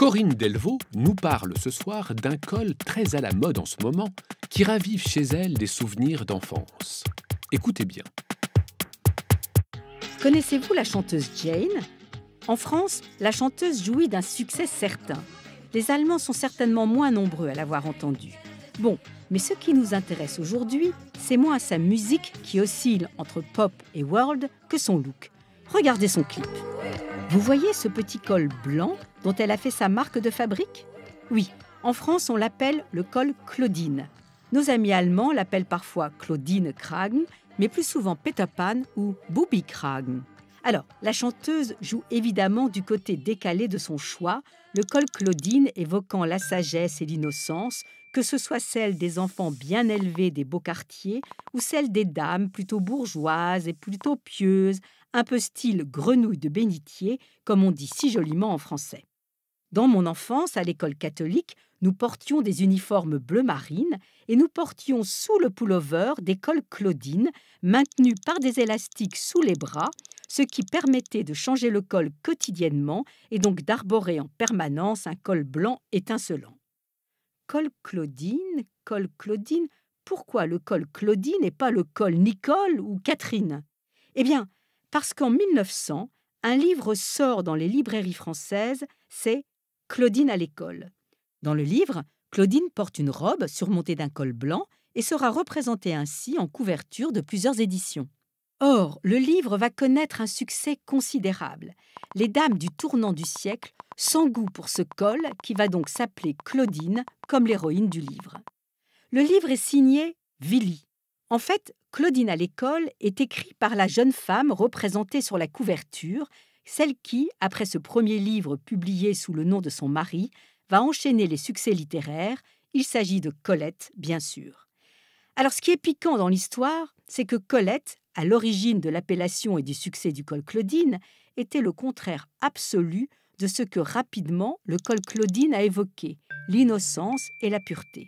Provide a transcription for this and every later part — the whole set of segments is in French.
Corinne Delvaux nous parle ce soir d'un col très à la mode en ce moment qui ravive chez elle des souvenirs d'enfance. Écoutez bien. Connaissez-vous la chanteuse Jane? En France, la chanteuse jouit d'un succès certain. Les Allemands sont certainement moins nombreux à l'avoir entendue. Bon, mais ce qui nous intéresse aujourd'hui, c'est moins sa musique qui oscille entre pop et world que son look. Regardez son clip. Vous voyez ce petit col blanc dont elle a fait sa marque de fabrique? Oui, en France, on l'appelle le col Claudine. Nos amis allemands l'appellent parfois Claudine Kragen, mais plus souvent Peter Pan ou Bubi Kragen. Alors, la chanteuse joue évidemment du côté décalé de son choix, le col Claudine évoquant la sagesse et l'innocence, que ce soit celle des enfants bien élevés des beaux quartiers ou celle des dames plutôt bourgeoises et plutôt pieuses, un peu style grenouille de bénitier, comme on dit si joliment en français. Dans mon enfance, à l'école catholique, nous portions des uniformes bleu marine et nous portions sous le pullover des cols Claudine maintenus par des élastiques sous les bras, ce qui permettait de changer le col quotidiennement et donc d'arborer en permanence un col blanc étincelant. Col Claudine, pourquoi le col Claudine et pas le col Nicole ou Catherine? Eh bien, parce qu'en 1900, un livre sort dans les librairies françaises, c'est Claudine à l'école. Dans le livre, Claudine porte une robe surmontée d'un col blanc et sera représentée ainsi en couverture de plusieurs éditions. Or, le livre va connaître un succès considérable. Les dames du tournant du siècle s'engouent pour ce col qui va donc s'appeler Claudine, comme l'héroïne du livre. Le livre est signé Willy. En fait, Claudine à l'école est écrit par la jeune femme représentée sur la couverture, celle qui, après ce premier livre publié sous le nom de son mari, va enchaîner les succès littéraires. Il s'agit de Colette, bien sûr. Alors, ce qui est piquant dans l'histoire, c'est que Colette, à l'origine de l'appellation et du succès du col Claudine, était le contraire absolu de ce que rapidement le col Claudine a évoqué, l'innocence et la pureté.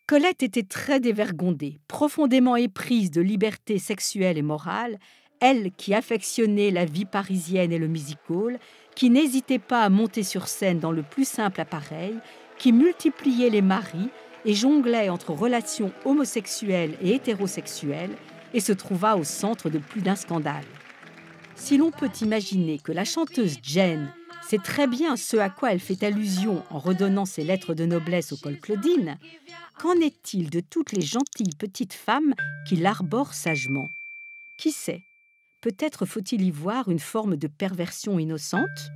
Colette était très dévergondée, profondément éprise de liberté sexuelle et morale, elle qui affectionnait la vie parisienne et le music-hall, qui n'hésitait pas à monter sur scène dans le plus simple appareil, qui multipliait les maris et jonglait entre relations homosexuelles et hétérosexuelles, et se trouva au centre de plus d'un scandale. Si l'on peut imaginer que la chanteuse Jane sait très bien ce à quoi elle fait allusion en redonnant ses lettres de noblesse au col Claudine, qu'en est-il de toutes les gentilles petites femmes qui l'arborent sagement? Qui sait? Peut-être faut-il y voir une forme de perversion innocente?